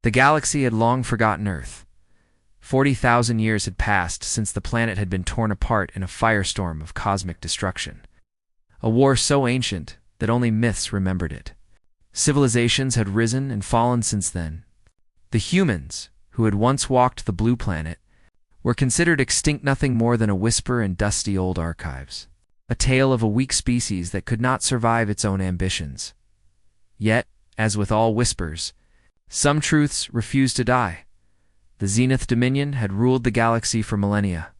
The galaxy had long forgotten Earth. 40,000 years had passed since the planet had been torn apart in a firestorm of cosmic destruction. A war so ancient that only myths remembered it. Civilizations had risen and fallen since then. The humans, who had once walked the blue planet, were considered extinct, nothing more than a whisper in dusty old archives. A tale of a weak species that could not survive its own ambitions. Yet, as with all whispers, some truths refused to die. The Zenith Dominion had ruled the galaxy for millennia.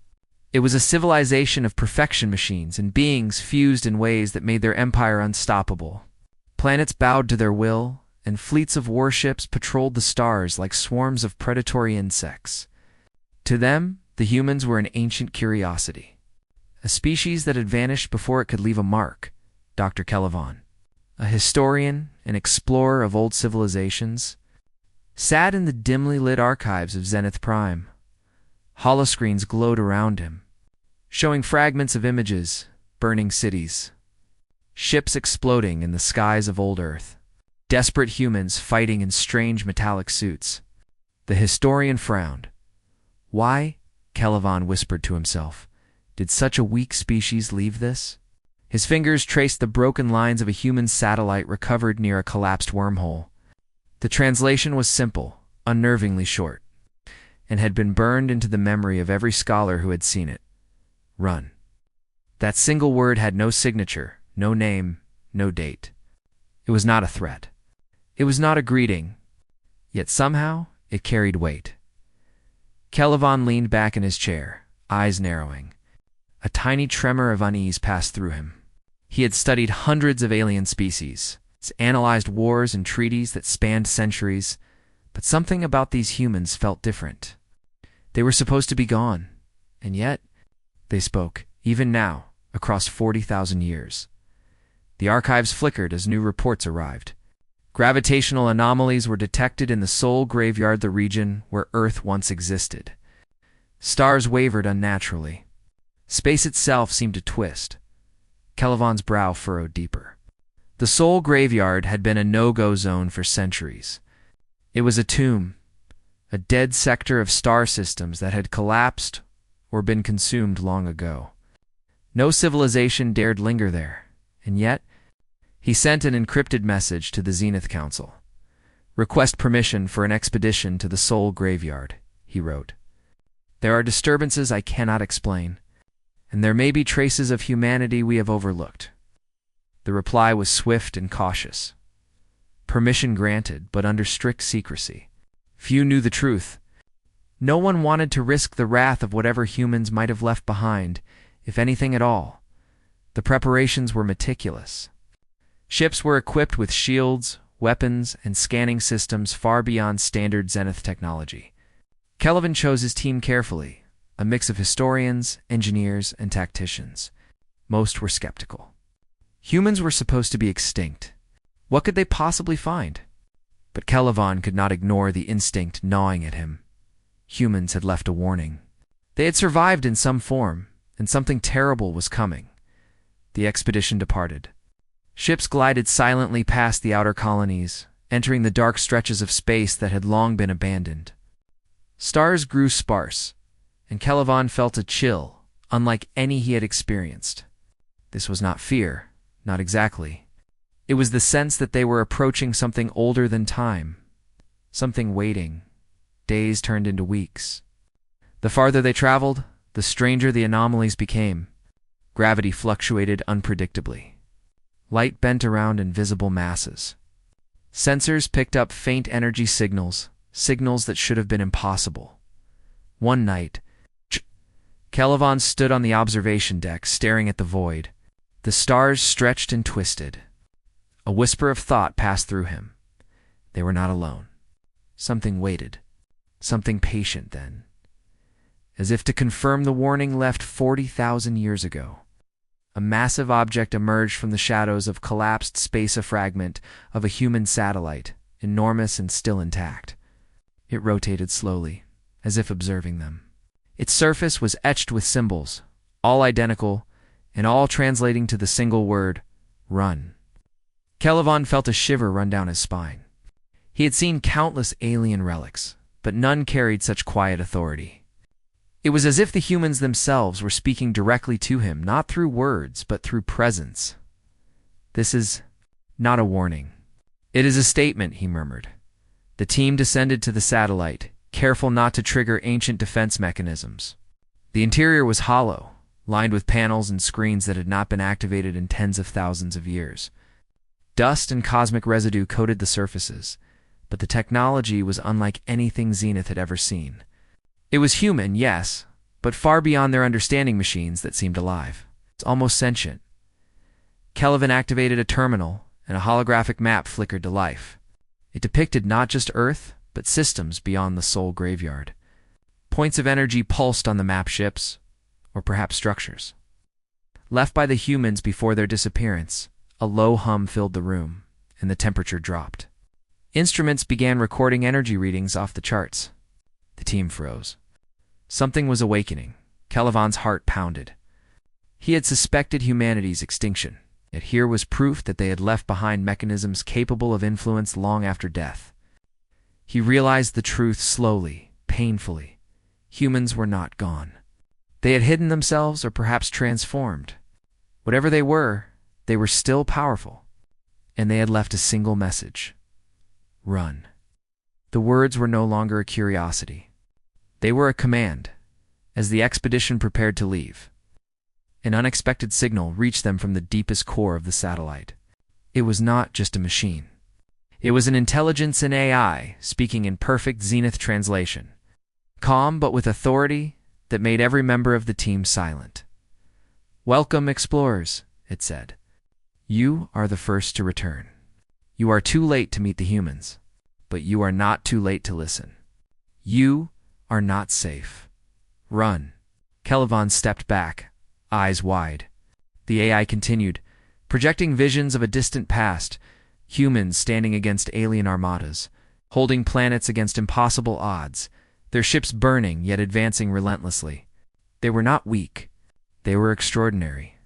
It was a civilization of perfection machines and beings fused in ways that made their empire unstoppable. Planets bowed to their will, and fleets of warships patrolled the stars like swarms of predatory insects. To them, the humans were an ancient curiosity. A species that had vanished before it could leave a mark, Dr. Kelevon, a historian and explorer of old civilizations, sat in the dimly lit archives of Zenith Prime. Holoscreens glowed around him, showing fragments of images, burning cities, ships exploding in the skies of old Earth, desperate humans fighting in strange metallic suits. The historian frowned. Why, Kelevon whispered to himself, did such a weak species leave this? His fingers traced the broken lines of a human satellite recovered near a collapsed wormhole. The translation was simple, unnervingly short, and had been burned into the memory of every scholar who had seen it. Run. That single word had no signature, no name, no date. It was not a threat. It was not a greeting, yet somehow it carried weight. Kelevon leaned back in his chair, eyes narrowing. A tiny tremor of unease passed through him. He had studied hundreds of alien species, analyzed wars and treaties that spanned centuries, but something about these humans felt different. They were supposed to be gone, and yet they spoke, even now, across 40,000 years. The archives flickered as new reports arrived. Gravitational anomalies were detected in the Soul Graveyard, the region where Earth once existed. Stars wavered unnaturally. Space itself seemed to twist. Kelevon's brow furrowed deeper. The Soul Graveyard had been a no-go zone for centuries. It was a tomb, a dead sector of star systems that had collapsed or been consumed long ago. No civilization dared linger there, and yet he sent an encrypted message to the Zenith Council. "Request permission for an expedition to the Soul Graveyard," he wrote. "There are disturbances I cannot explain, and there may be traces of humanity we have overlooked." The reply was swift and cautious. Permission granted, but under strict secrecy. Few knew the truth. No one wanted to risk the wrath of whatever humans might have left behind, if anything at all. The preparations were meticulous. Ships were equipped with shields, weapons, and scanning systems far beyond standard Zenith technology. Kelevon chose his team carefully, a mix of historians, engineers, and tacticians. Most were skeptical. Humans were supposed to be extinct. What could they possibly find? But Kelevon could not ignore the instinct gnawing at him. Humans had left a warning. They had survived in some form, and something terrible was coming. The expedition departed. Ships glided silently past the outer colonies, entering the dark stretches of space that had long been abandoned. Stars grew sparse, and Kelevon felt a chill, unlike any he had experienced. This was not fear. Not exactly. It was the sense that they were approaching something older than time, something waiting. Days turned into weeks. The farther they traveled, the stranger the anomalies became. Gravity fluctuated unpredictably. Light bent around invisible masses. Sensors picked up faint energy signals, signals that should have been impossible. One night, Kelevon stood on the observation deck, staring at the void. The stars stretched and twisted. A whisper of thought passed through him. They were not alone. Something waited. Something patient, then. As if to confirm the warning left 40,000 years ago. A massive object emerged from the shadows of collapsed space, a fragment of a human satellite, enormous and still intact. It rotated slowly, as if observing them. Its surface was etched with symbols, all identical, and all translating to the single word, run. Kelevon felt a shiver run down his spine. He had seen countless alien relics, but none carried such quiet authority. It was as if the humans themselves were speaking directly to him, not through words, but through presence. "This is not a warning. It is a statement," he murmured. The team descended to the satellite, careful not to trigger ancient defense mechanisms. The interior was hollow, lined with panels and screens that had not been activated in tens of thousands of years. Dust and cosmic residue coated the surfaces, but the technology was unlike anything Zenith had ever seen. It was human, yes, but far beyond their understanding machines that seemed alive. It's almost sentient. Kelvin activated a terminal, and a holographic map flickered to life. It depicted not just Earth, but systems beyond the Soul Graveyard. Points of energy pulsed on the map ships, or perhaps structures. Left by the humans before their disappearance, a low hum filled the room, and the temperature dropped. Instruments began recording energy readings off the charts. The team froze. Something was awakening. Kelvan's heart pounded. He had suspected humanity's extinction, yet here was proof that they had left behind mechanisms capable of influence long after death. He realized the truth slowly, painfully. Humans were not gone. They had hidden themselves or perhaps transformed. Whatever they were still powerful. And they had left a single message. Run. The words were no longer a curiosity. They were a command. As the expedition prepared to leave, an unexpected signal reached them from the deepest core of the satellite. It was not just a machine. It was an intelligence in AI, speaking in perfect Zenith translation. Calm but with authority that made every member of the team silent. "Welcome, explorers," it said. "You are the first to return. You are too late to meet the humans, but you are not too late to listen. You are not safe. Run." Kelvan stepped back, eyes wide. The AI continued, projecting visions of a distant past, humans standing against alien armadas, holding planets against impossible odds, their ships burning yet advancing relentlessly. They were not weak. They were extraordinary.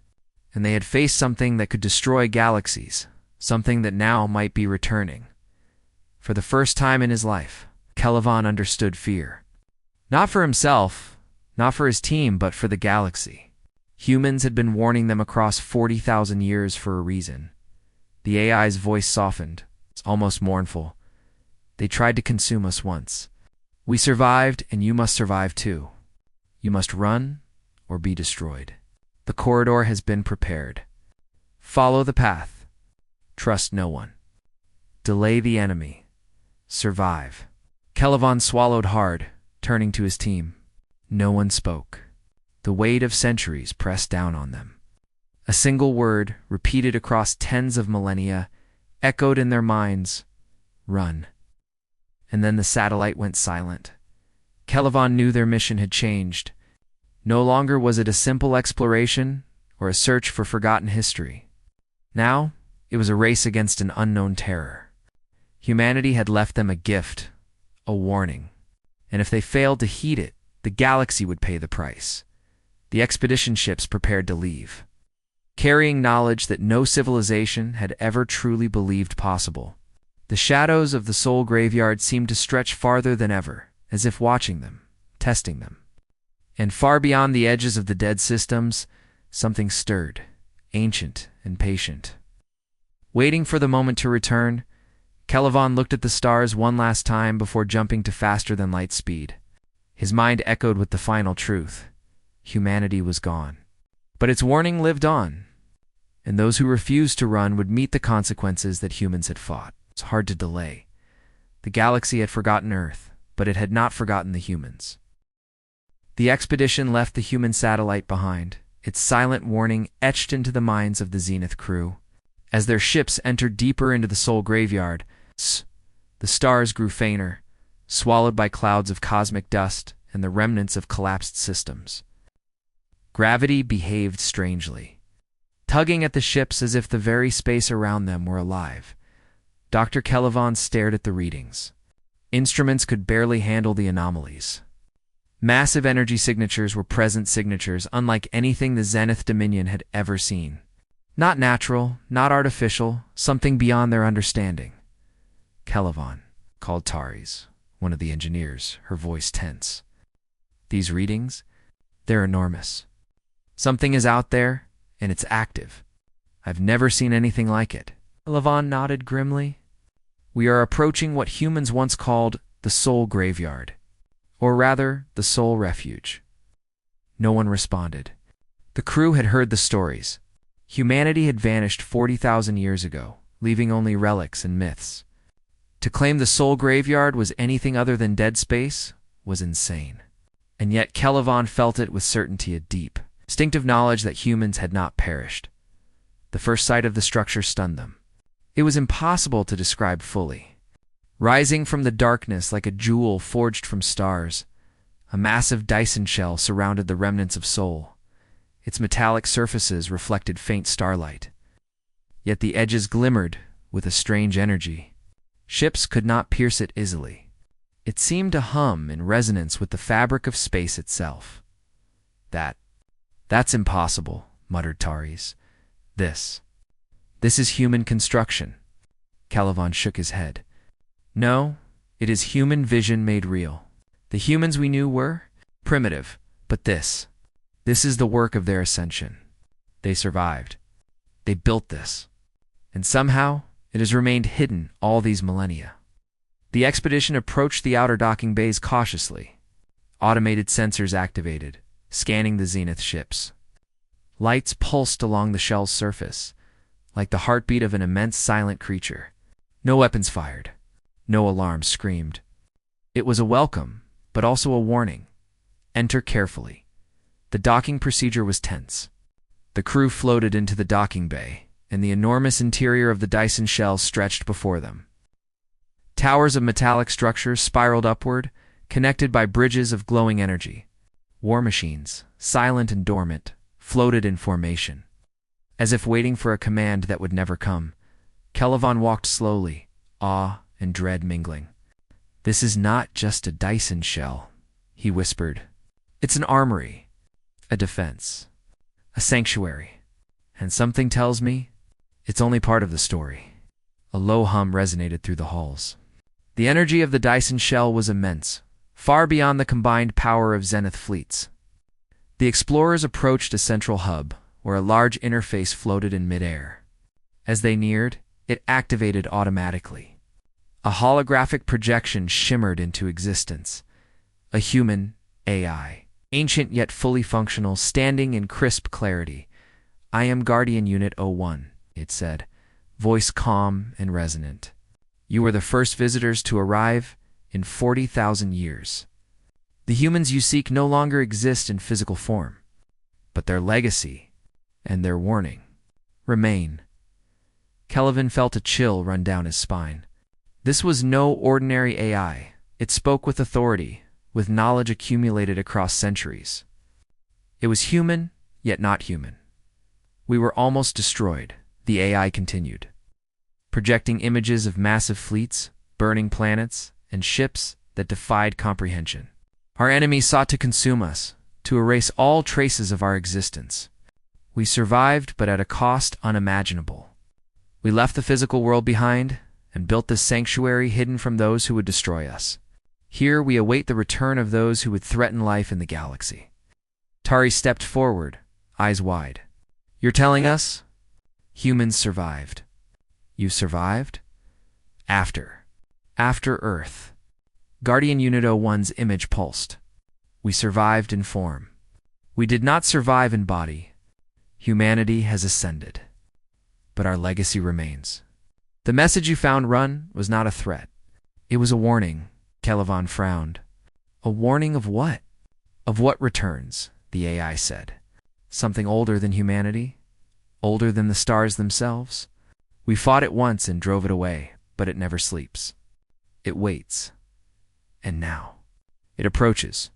And they had faced something that could destroy galaxies, something that now might be returning. For the first time in his life, Kelvan understood fear. Not for himself, not for his team, but for the galaxy. Humans had been warning them across 40,000 years for a reason. The AI's voice softened. It's almost mournful. "They tried to consume us once. We survived, and you must survive too. You must run or be destroyed. The corridor has been prepared. Follow the path. Trust no one. Delay the enemy. Survive." Kelvan swallowed hard, turning to his team. No one spoke. The weight of centuries pressed down on them. A single word, repeated across tens of millennia, echoed in their minds: "Run." And then the satellite went silent. Kelvan knew their mission had changed. No longer was it a simple exploration or a search for forgotten history. Now, it was a race against an unknown terror. Humanity had left them a gift, a warning. And if they failed to heed it, the galaxy would pay the price. The expedition ships prepared to leave, carrying knowledge that no civilization had ever truly believed possible. The shadows of the Soul Graveyard seemed to stretch farther than ever, as if watching them, testing them. And far beyond the edges of the dead systems, something stirred, ancient and patient. Waiting for the moment to return, Kelvan looked at the stars one last time before jumping to faster-than-light speed. His mind echoed with the final truth. Humanity was gone. But its warning lived on, and those who refused to run would meet the consequences that humans had fought. It's hard to delay. The galaxy had forgotten Earth, but it had not forgotten the humans. The expedition left the human satellite behind, its silent warning etched into the minds of the Zenith crew. As their ships entered deeper into the Soul Graveyard, the stars grew fainter, swallowed by clouds of cosmic dust and the remnants of collapsed systems. Gravity behaved strangely, tugging at the ships as if the very space around them were alive. Dr. Kelvan stared at the readings. Instruments could barely handle the anomalies. Massive energy signatures were present signatures unlike anything the Zenith Dominion had ever seen. Not natural, not artificial, something beyond their understanding. Kelvan, called Taris, one of the engineers, her voice tense. "These readings? They're enormous. Something is out there, and it's active. I've never seen anything like it." Calivan nodded grimly. "We are approaching what humans once called the Soul Graveyard, or rather, the Soul Refuge." No one responded. The crew had heard the stories. Humanity had vanished 40,000 years ago, leaving only relics and myths. To claim the Soul Graveyard was anything other than dead space was insane. And yet Calivan felt it with certainty, a deep, instinctive knowledge that humans had not perished. The first sight of the structure stunned them. It was impossible to describe fully. Rising from the darkness like a jewel forged from stars, a massive Dyson shell surrounded the remnants of Soul. Its metallic surfaces reflected faint starlight. Yet the edges glimmered with a strange energy. Ships could not pierce it easily. It seemed to hum in resonance with the fabric of space itself. That's impossible," muttered Taris. This is human construction." Calivan shook his head. "No, it is human vision made real. The humans we knew were primitive, but this is the work of their ascension. They survived. They built this. And somehow, it has remained hidden all these millennia." The expedition approached the outer docking bays cautiously. Automated sensors activated, scanning the Zenith ships. Lights pulsed along the shell's surface, like the heartbeat of an immense silent creature. No weapons fired. No alarms screamed. It was a welcome, but also a warning. Enter carefully. The docking procedure was tense. The crew floated into the docking bay, and the enormous interior of the Dyson shell stretched before them. Towers of metallic structures spiraled upward, connected by bridges of glowing energy. War machines, silent and dormant, floated in formation. As if waiting for a command that would never come, Calivan walked slowly, awe and dread mingling. "This is not just a Dyson shell," he whispered. "It's an armory, a defense, a sanctuary, and something tells me it's only part of the story." A low hum resonated through the halls. The energy of the Dyson shell was immense, far beyond the combined power of Zenith fleets. The explorers approached a central hub, where a large interface floated in midair. As they neared, it activated automatically. A holographic projection shimmered into existence. A human AI, ancient yet fully functional, standing in crisp clarity. "I am Guardian Unit 01, it said, voice calm and resonant. "You are the first visitors to arrive in 40,000 years. The humans you seek no longer exist in physical form, but their legacy and their warning remain." Calivan felt a chill run down his spine. This was no ordinary AI. It spoke with authority, with knowledge accumulated across centuries. It was human, yet not human. "We were almost destroyed," the AI continued, projecting images of massive fleets, burning planets, and ships that defied comprehension. "Our enemies sought to consume us, to erase all traces of our existence. We survived, but at a cost unimaginable. We left the physical world behind and built this sanctuary hidden from those who would destroy us. Here we await the return of those who would threaten life in the galaxy." Tari stepped forward, eyes wide. "You're telling us humans survived? You survived? After Earth." Guardian Unit 01's image pulsed. "We survived in form. We did not survive in body. Humanity has ascended. But our legacy remains. The message you found Run was not a threat. It was a warning." Calivan frowned. "A warning of what?" "Of what returns," the AI said. "Something older than humanity? Older than the stars themselves? We fought it once and drove it away, but it never sleeps. It waits. And now it approaches."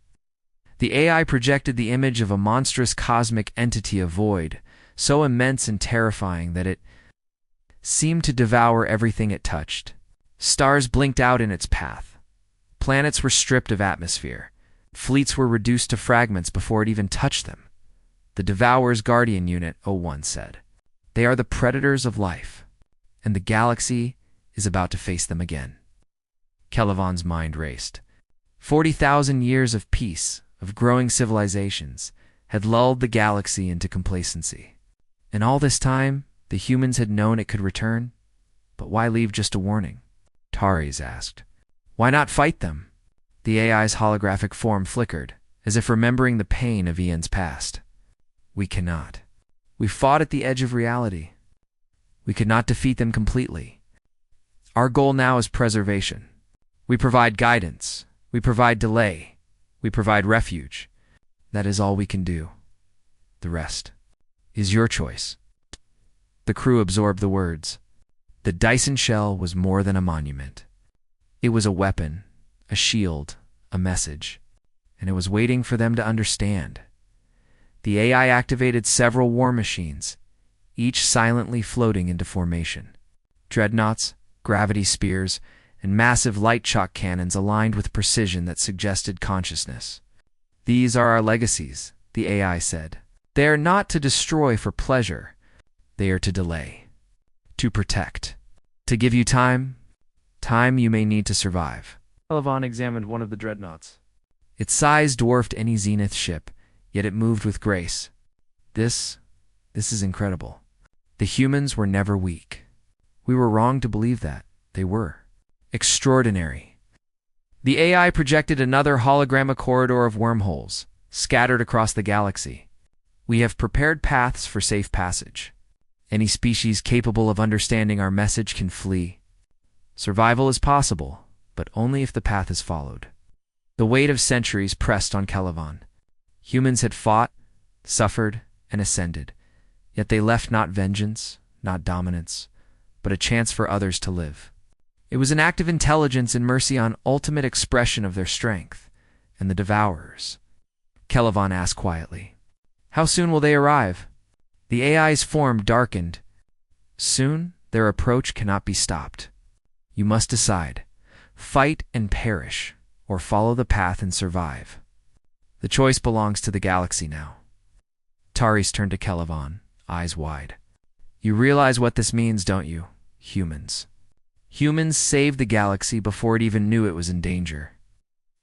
The AI projected the image of a monstrous cosmic entity, a void, so immense and terrifying that it seemed to devour everything it touched. Stars blinked out in its path. Planets were stripped of atmosphere. Fleets were reduced to fragments before it even touched them. "The Devourer's Guardian Unit 01 said. They are the predators of life, and the galaxy is about to face them again." Kelevon's mind raced. 40,000 years of peace, of growing civilizations, had lulled the galaxy into complacency. And all this time, the humans had known it could return. But why leave just a warning? Taris asked. Why not fight them? The AI's holographic form flickered, as if remembering the pain of Ian's past. We cannot. We fought at the edge of reality. We could not defeat them completely. Our goal now is preservation. We provide guidance. We provide delay. We provide refuge. That is all we can do. The rest is your choice. The crew absorbed the words. The Dyson shell was more than a monument. It was a weapon, a shield, a message, and it was waiting for them to understand. The AI activated several war machines, each silently floating into formation. Dreadnoughts, gravity spears, and massive light shock cannons aligned with precision that suggested consciousness. These are our legacies, the AI said. They are not to destroy for pleasure. They are to delay, to protect, to give you time you may need to survive. Kelevon examined one of the dreadnoughts. Its size dwarfed any Zenith ship, yet it moved with grace. This is incredible. The humans were never weak. We were wrong to believe that. They were. Extraordinary. The AI projected another hologramma corridor of wormholes, scattered across the galaxy. We have prepared paths for safe passage. Any species capable of understanding our message can flee. Survival is possible, but only if the path is followed. The weight of centuries pressed on Kelevon. Humans had fought, suffered, and ascended, yet they left not vengeance, not dominance, but a chance for others to live. It was an act of intelligence and mercy on ultimate expression of their strength, and the Devourers. Kelevon asked quietly, How soon will they arrive? The AI's form darkened. Soon, their approach cannot be stopped. You must decide. Fight and perish, or follow the path and survive. The choice belongs to the galaxy now. Taris turned to Kelevon, eyes wide. You realize what this means, don't you? Humans. Humans saved the galaxy before it even knew it was in danger.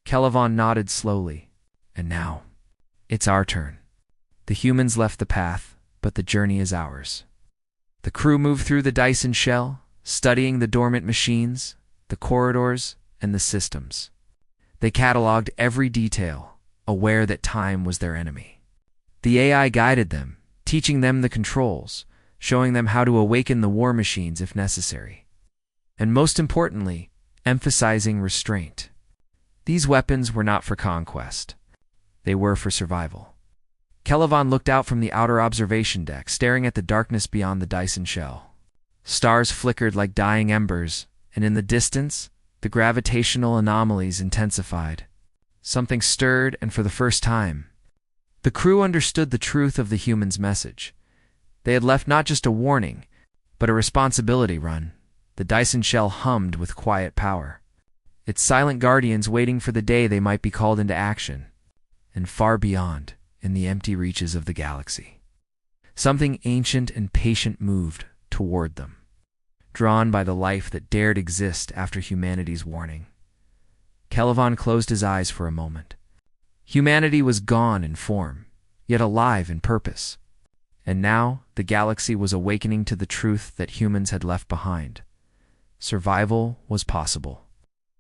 Kelevon nodded slowly. And now, it's our turn. The humans left the path, but the journey is ours. The crew moved through the Dyson shell, studying the dormant machines, the corridors, and the systems. They cataloged every detail, aware that time was their enemy. The AI guided them, teaching them the controls, showing them how to awaken the war machines if necessary. And most importantly, emphasizing restraint. These weapons were not for conquest. They were for survival. Kelevon looked out from the outer observation deck, staring at the darkness beyond the Dyson shell. Stars flickered like dying embers, and in the distance, the gravitational anomalies intensified. Something stirred, and for the first time, the crew understood the truth of the humans' message. They had left not just a warning, but a responsibility run. The Dyson shell hummed with quiet power, its silent guardians waiting for the day they might be called into action. And far beyond, in the empty reaches of the galaxy, something ancient and patient moved toward them, drawn by the life that dared exist after humanity's warning. Kelevon closed his eyes for a moment. Humanity was gone in form, yet alive in purpose. And now the galaxy was awakening to the truth that humans had left behind. Survival was possible,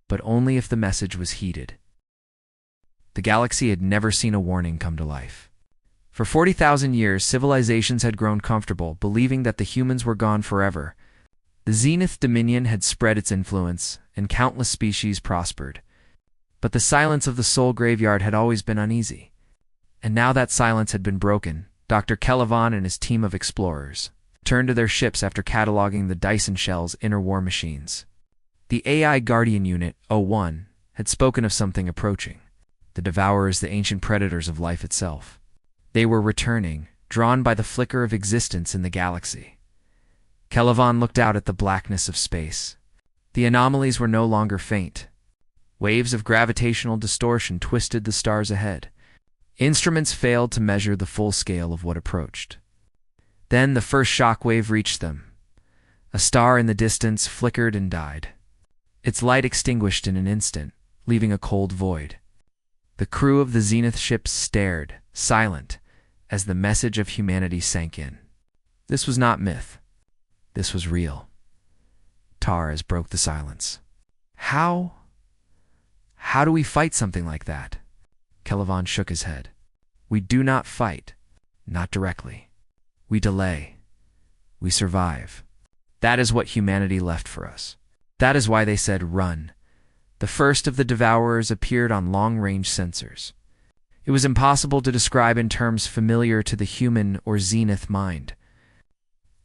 but only if the message was heeded. The galaxy had never seen a warning come to life. For 40,000 years, civilizations had grown comfortable, believing that the humans were gone forever. The Zenith Dominion had spread its influence, and countless species prospered. But the silence of the Soul Graveyard had always been uneasy. And now that silence had been broken, Dr. Kelevon and his team of explorers turned to their ships after cataloging the Dyson shell's inner war machines. The AI Guardian Unit, 01, had spoken of something approaching. The Devourers, the ancient predators of life itself. They were returning, drawn by the flicker of existence in the galaxy. Kelevon looked out at the blackness of space. The anomalies were no longer faint. Waves of gravitational distortion twisted the stars ahead. Instruments failed to measure the full scale of what approached. Then the first shockwave reached them. A star in the distance flickered and died. Its light extinguished in an instant, leaving a cold void. The crew of the Zenith ships stared, silent, as the message of humanity sank in. This was not myth. This was real. Tars broke the silence. How do we fight something like that? Caliban shook his head. We do not fight. Not directly. We delay. We survive. That is what humanity left for us. That is why they said run. The first of the Devourers appeared on long-range sensors. It was impossible to describe in terms familiar to the human or Zenith mind.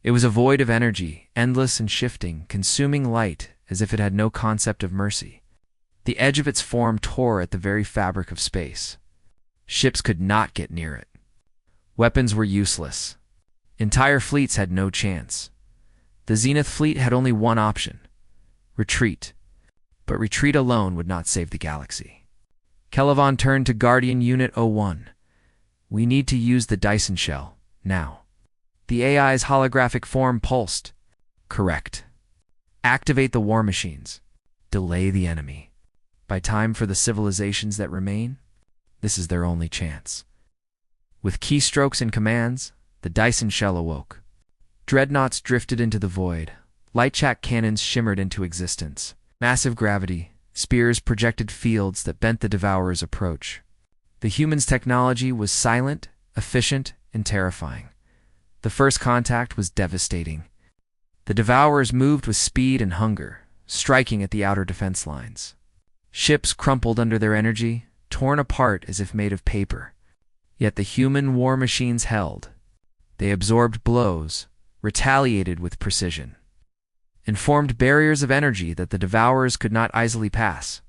It was a void of energy, endless and shifting, consuming light as if it had no concept of mercy. The edge of its form tore at the very fabric of space. Ships could not get near it. Weapons were useless. Entire fleets had no chance. The Zenith fleet had only one option: retreat. But retreat alone would not save the galaxy. Caliban turned to Guardian Unit 01. We need to use the Dyson shell, now. The AI's holographic form pulsed. Correct. Activate the war machines. Delay the enemy. By time for the civilizations that remain, this is their only chance. With keystrokes and commands, the Dyson shell awoke. Dreadnoughts drifted into the void. Light-shack cannons shimmered into existence. Massive gravity, spears projected fields that bent the Devourer's approach. The humans' technology was silent, efficient, and terrifying. The first contact was devastating. The Devourers moved with speed and hunger, striking at the outer defense lines. Ships crumpled under their energy, torn apart as if made of paper. Yet the human war machines held. They absorbed blows, retaliated with precision, and formed barriers of energy that the Devourers could not easily pass.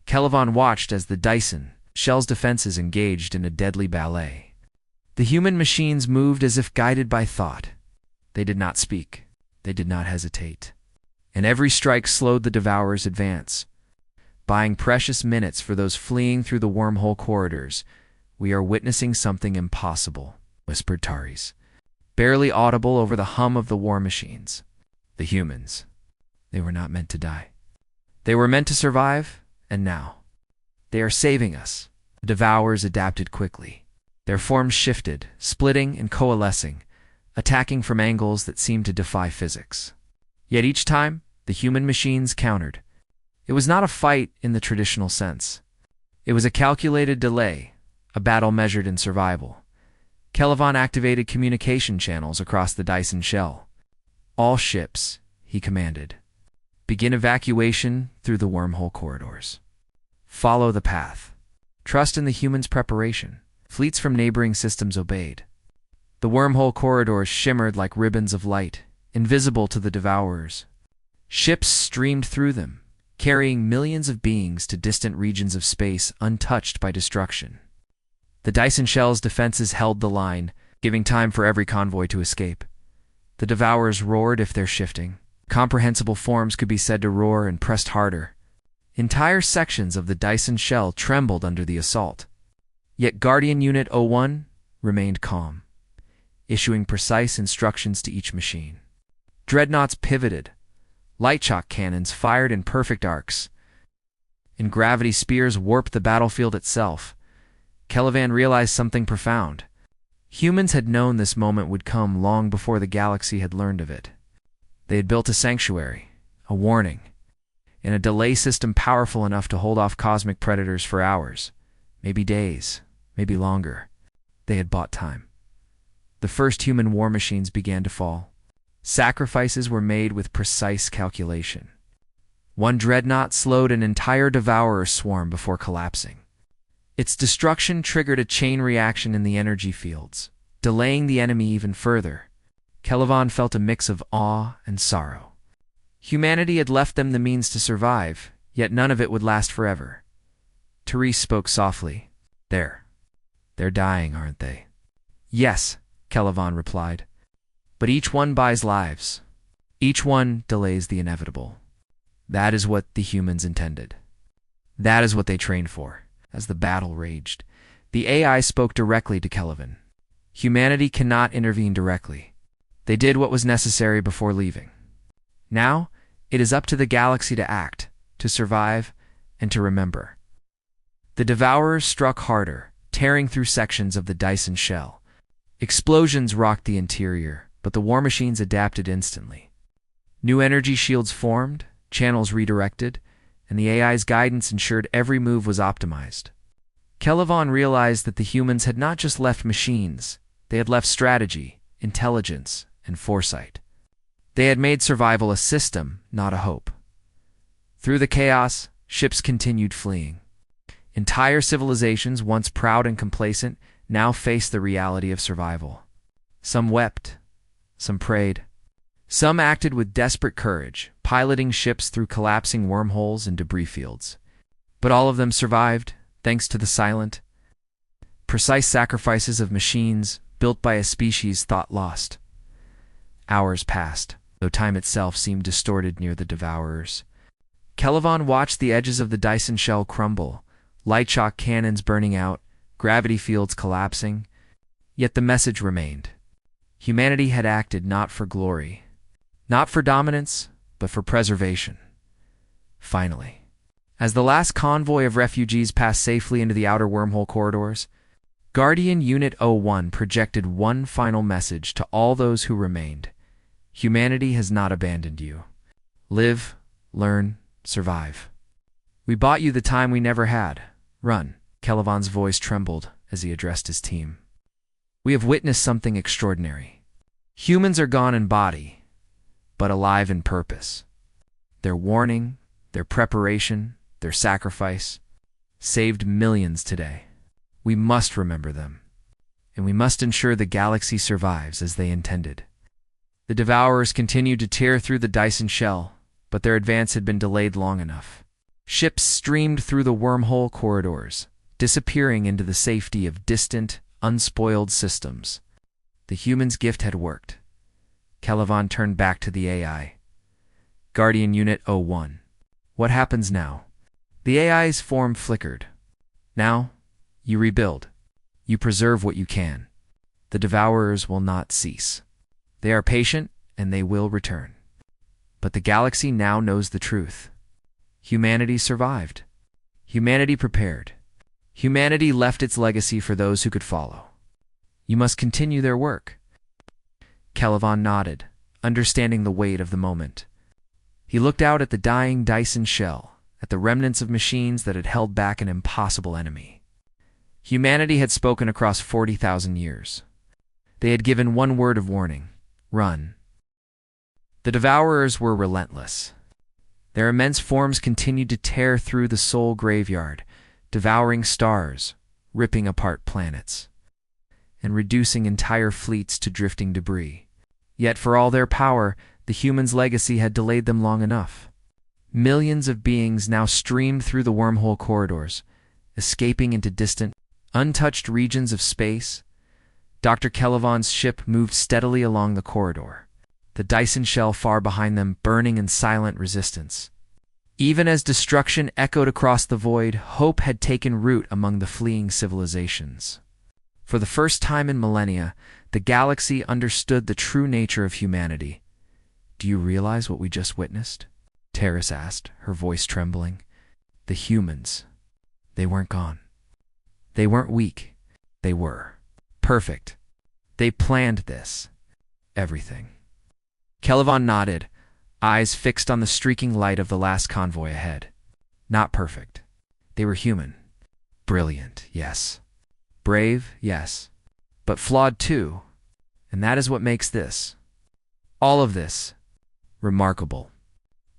Caliban watched as the Dyson shell's defenses engaged in a deadly ballet. The human machines moved as if guided by thought. They did not speak. They did not hesitate. And every strike slowed the Devourer's advance, buying precious minutes for those fleeing through the wormhole corridors. We are witnessing something impossible, whispered Taris, barely audible over the hum of the war machines. The humans. They were not meant to die. They were meant to survive, and now they are saving us. The Devourers adapted quickly. Their forms shifted, splitting and coalescing, attacking from angles that seemed to defy physics. Yet each time, the human machines countered. It was not a fight in the traditional sense. It was a calculated delay, a battle measured in survival. Caliban activated communication channels across the Dyson shell. All ships, he commanded, begin evacuation through the wormhole corridors. Follow the path. Trust in the humans' preparation. Fleets from neighboring systems obeyed. The wormhole corridors shimmered like ribbons of light, invisible to the Devourers. Ships streamed through them, carrying millions of beings to distant regions of space untouched by destruction. The Dyson shell's defenses held the line, giving time for every convoy to escape. The Devourers roared if they're shifting. Comprehensible forms could be said to roar and pressed harder. Entire sections of the Dyson shell trembled under the assault. Yet Guardian Unit 01 remained calm, issuing precise instructions to each machine. Dreadnoughts pivoted. Light-shock cannons fired in perfect arcs, and gravity spears warped the battlefield itself. Caliban realized something profound. Humans had known this moment would come long before the galaxy had learned of it. They had built a sanctuary, a warning, and a delay system powerful enough to hold off cosmic predators for hours, maybe days, maybe longer. They had bought time. The first human war machines began to fall. Sacrifices were made with precise calculation. One dreadnought slowed an entire Devourer swarm before collapsing. Its destruction triggered a chain reaction in the energy fields, delaying the enemy even further. Caliban felt a mix of awe and sorrow. Humanity had left them the means to survive, yet none of it would last forever. Therese spoke softly. They're dying, aren't they? Yes, Caliban replied. But each one buys lives. Each one delays the inevitable. That is what the humans intended. That is what they trained for. As the battle raged, the AI spoke directly to Caliban. Humanity cannot intervene directly. They did what was necessary before leaving. Now, it is up to the galaxy to act, to survive, and to remember. The Devourers struck harder, tearing through sections of the Dyson shell. Explosions rocked the interior, but the war machines adapted instantly. New energy shields formed, channels redirected, and the AI's guidance ensured every move was optimized. Kelevon realized that the humans had not just left machines, they had left strategy, intelligence, and foresight. They had made survival a system, not a hope. Through the chaos, ships continued fleeing. Entire civilizations, once proud and complacent, now faced the reality of survival. Some wept, some prayed. Some acted with desperate courage, piloting ships through collapsing wormholes and debris fields. But all of them survived, thanks to the silent, precise sacrifices of machines built by a species thought lost. Hours passed, though time itself seemed distorted near the Devourers. Kelevon watched the edges of the Dyson shell crumble, light shock cannons burning out, gravity fields collapsing. Yet the message remained. Humanity had acted not for glory, not for dominance, but for preservation. Finally, as the last convoy of refugees passed safely into the outer wormhole corridors, Guardian Unit 01 projected one final message to all those who remained. Humanity has not abandoned you. Live, learn, survive. We bought you the time we never had. Run. Kelevon's voice trembled as he addressed his team. We have witnessed something extraordinary. Humans are gone in body, but alive in purpose. Their warning, their preparation, their sacrifice saved millions today. We must remember them, and we must ensure the galaxy survives as they intended. The Devourers continued to tear through the Dyson shell, but their advance had been delayed long enough. Ships streamed through the wormhole corridors, disappearing into the safety of distant, unspoiled systems. The humans' gift had worked. Kelevon turned back to the AI. Guardian Unit 01. What happens now? The AI's form flickered. Now, you rebuild. You preserve what you can. The Devourers will not cease. They are patient, and they will return. But the galaxy now knows the truth. Humanity survived. Humanity prepared. Humanity left its legacy for those who could follow. You must continue their work. Kelevon nodded, understanding the weight of the moment. He looked out at the dying Dyson shell, at the remnants of machines that had held back an impossible enemy. Humanity had spoken across 40,000 years. They had given one word of warning: run. The Devourers were relentless. Their immense forms continued to tear through the soul graveyard, devouring stars, ripping apart planets, and reducing entire fleets to drifting debris. Yet for all their power, the humans' legacy had delayed them long enough. Millions of beings now streamed through the wormhole corridors, escaping into distant, untouched regions of space. Dr. Kelevon's ship moved steadily along the corridor, the Dyson shell far behind them burning in silent resistance. Even as destruction echoed across the void, hope had taken root among the fleeing civilizations. For the first time in millennia, the galaxy understood the true nature of humanity. Do you realize what we just witnessed? Terrace asked, her voice trembling. The humans. They weren't gone. They weren't weak. They were perfect. They planned this. Everything. Kelevon nodded, eyes fixed on the streaking light of the last convoy ahead. Not perfect. They were human. Brilliant, yes. Brave, yes. But flawed too. And that is what makes this, all of this, remarkable.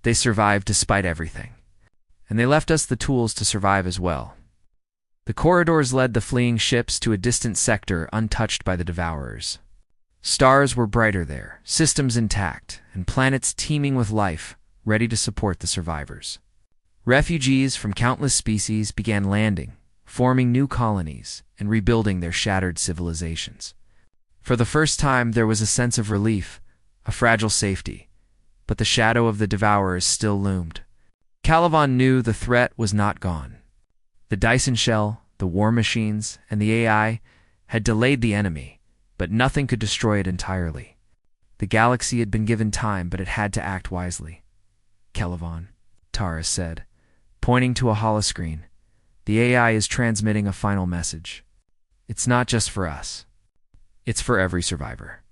They survived despite everything. And they left us the tools to survive as well. The corridors led the fleeing ships to a distant sector untouched by the Devourers. Stars were brighter there, systems intact, and planets teeming with life, ready to support the survivors. Refugees from countless species began landing, forming new colonies, and rebuilding their shattered civilizations. For the first time, there was a sense of relief, a fragile safety, but the shadow of the Devourers still loomed. Kelevon knew the threat was not gone. The Dyson shell, the war machines, and the AI had delayed the enemy, but nothing could destroy it entirely. The galaxy had been given time, but it had to act wisely. Kelevon, Taurus said, Pointing to a holoscreen, the AI is transmitting a final message. It's not just for us. It's for every survivor.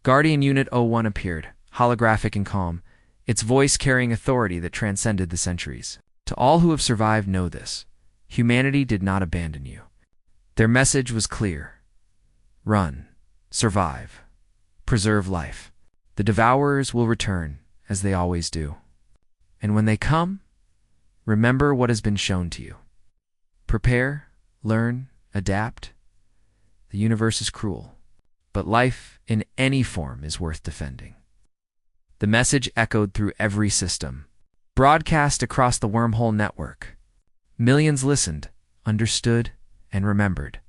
Guardian Unit 01 appeared, holographic and calm, its voice carrying authority that transcended the centuries. To all who have survived, know this: humanity did not abandon you. Their message was clear. Run, survive, preserve life. The Devourers will return, as they always do. And when they come, remember what has been shown to you. Prepare, learn, adapt. The universe is cruel, but life in any form is worth defending. The message echoed through every system, broadcast across the wormhole network. Millions listened, understood, and remembered.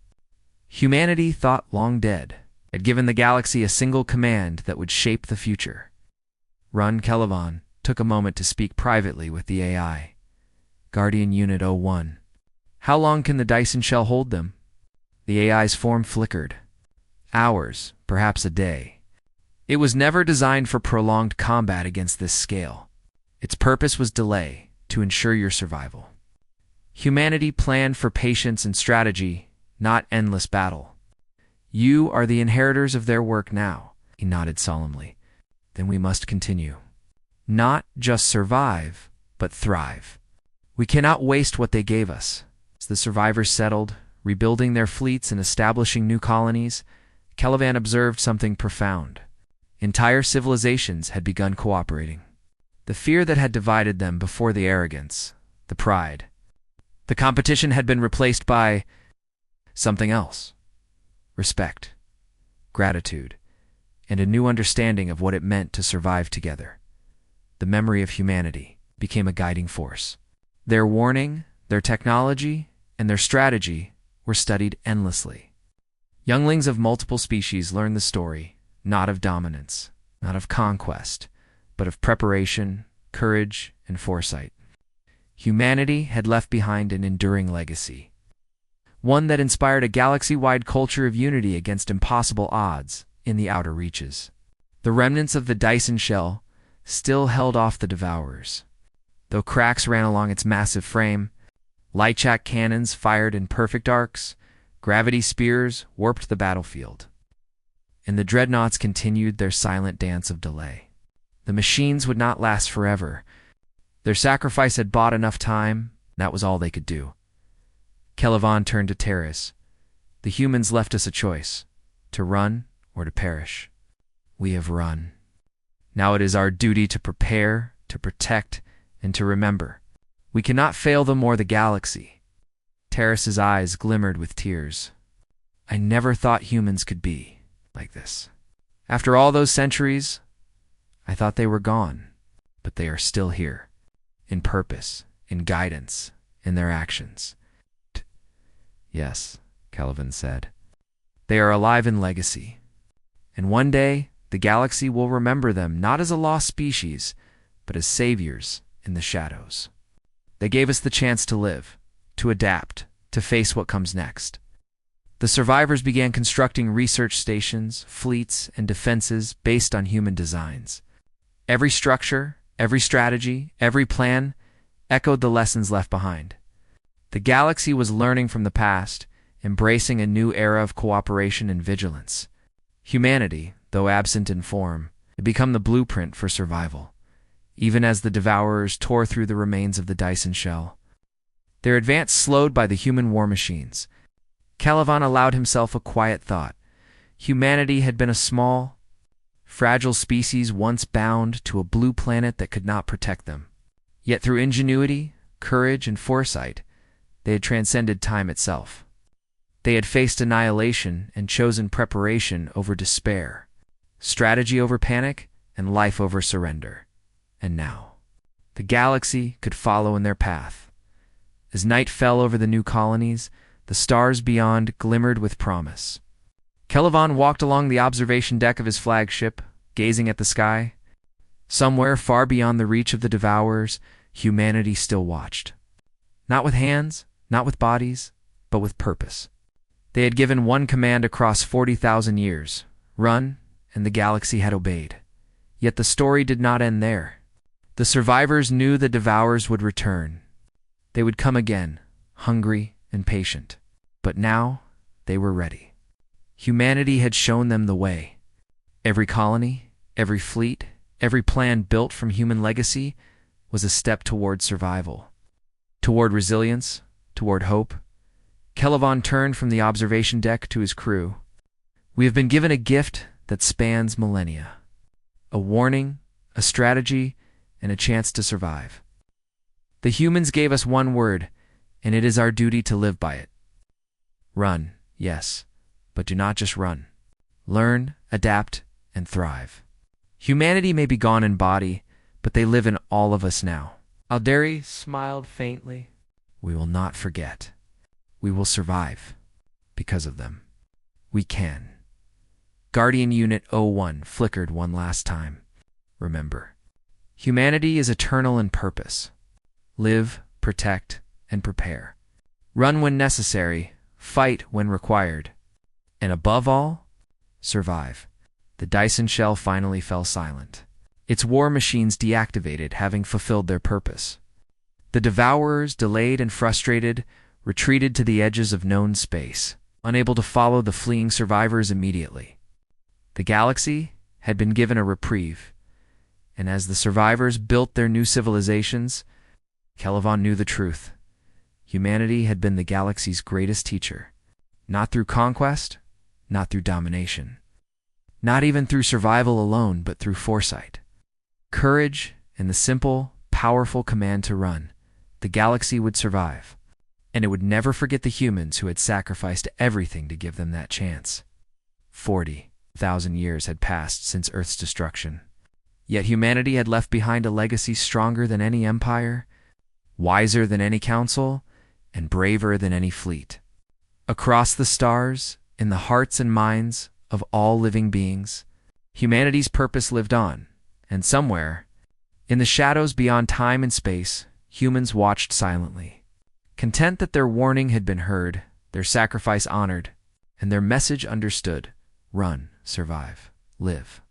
Humanity, thought long dead, had given the galaxy a single command that would shape the future. Run Caliban took a moment to speak privately with the AI. Guardian Unit 01. How long can the Dyson shell hold them? The AI's form flickered. Hours, perhaps a day. It was never designed for prolonged combat against this scale. Its purpose was delay, to ensure your survival. Humanity planned for patience and strategy, not endless battle. You are the inheritors of their work now, he nodded solemnly. Then we must continue. Not just survive, but thrive. We cannot waste what they gave us. As the survivors settled, rebuilding their fleets and establishing new colonies, Caliban observed something profound. Entire civilizations had begun cooperating. The fear that had divided them before the arrogance, the pride. The competition had been replaced by something else. Respect, gratitude, and a new understanding of what it meant to survive together. The memory of humanity became a guiding force. Their warning, their technology, and their strategy were studied endlessly. Younglings of multiple species learned the story, not of dominance, not of conquest, but of preparation, courage, and foresight. Humanity had left behind an enduring legacy, one that inspired a galaxy-wide culture of unity against impossible odds in the outer reaches. The remnants of the Dyson shell still held off the Devourers. Though cracks ran along its massive frame, light-shack cannons fired in perfect arcs, gravity spears warped the battlefield. And the dreadnoughts continued their silent dance of delay. The machines would not last forever. Their sacrifice had bought enough time, that was all they could do. Caliban turned to Terrace. The humans left us a choice, to run or to perish. We have run. Now it is our duty to prepare, to protect, and to remember. We cannot fail them or the galaxy. Terrace's eyes glimmered with tears. I never thought humans could be like this. After all those centuries, I thought they were gone, but they are still here, in purpose, in guidance, in their actions. Yes, Caliban said. They are alive in legacy, and one day the galaxy will remember them not as a lost species, but as saviors in the shadows. They gave us the chance to live, to adapt, to face what comes next. The survivors began constructing research stations, fleets, and defenses based on human designs. Every structure, every strategy, every plan echoed the lessons left behind. The galaxy was learning from the past, embracing a new era of cooperation and vigilance. Humanity, though absent in form, had become the blueprint for survival, even as the Devourers tore through the remains of the Dyson shell. Their advance slowed by the human war machines. Caliban allowed himself a quiet thought. Humanity had been a small, fragile species once bound to a blue planet that could not protect them. Yet through ingenuity, courage, and foresight, they had transcended time itself. They had faced annihilation and chosen preparation over despair, strategy over panic, and life over surrender. And now, the galaxy could follow in their path. As night fell over the new colonies, the stars beyond glimmered with promise. Caliban walked along the observation deck of his flagship, gazing at the sky. Somewhere far beyond the reach of the Devourers, humanity still watched. Not with hands, not with bodies, but with purpose. They had given one command across 40,000 years, run, and the galaxy had obeyed. Yet the story did not end there. The survivors knew the Devourers would return. They would come again, hungry and patient. But now, they were ready. Humanity had shown them the way. Every colony, every fleet, every plan built from human legacy was a step toward survival. Toward resilience, toward hope. Kelevon turned from the observation deck to his crew. We have been given a gift that spans millennia. A warning, a strategy, and a chance to survive. The humans gave us one word, and it is our duty to live by it. Run, yes, but do not just run. Learn, adapt, and thrive. Humanity may be gone in body, but they live in all of us now. Alderi smiled faintly. We will not forget. We will survive. Because of them. We can. Guardian Unit 01 flickered one last time. Remember. Humanity is eternal in purpose. Live, protect, and prepare. Run when necessary, fight when required. And above all, survive. The Dyson shell finally fell silent. Its war machines deactivated, having fulfilled their purpose. The Devourers, delayed and frustrated, retreated to the edges of known space, unable to follow the fleeing survivors immediately. The galaxy had been given a reprieve, and as the survivors built their new civilizations, Kelevon knew the truth. Humanity had been the galaxy's greatest teacher, not through conquest, not through domination, not even through survival alone, but through foresight. Courage and the simple, powerful command to run. The galaxy would survive, and it would never forget the humans who had sacrificed everything to give them that chance. 40,000 years had passed since Earth's destruction. Yet humanity had left behind a legacy stronger than any empire, wiser than any council, and braver than any fleet. Across the stars, in the hearts and minds of all living beings, humanity's purpose lived on, and somewhere, in the shadows beyond time and space, humans watched silently, content that their warning had been heard, their sacrifice honored, and their message understood. Run, survive, live.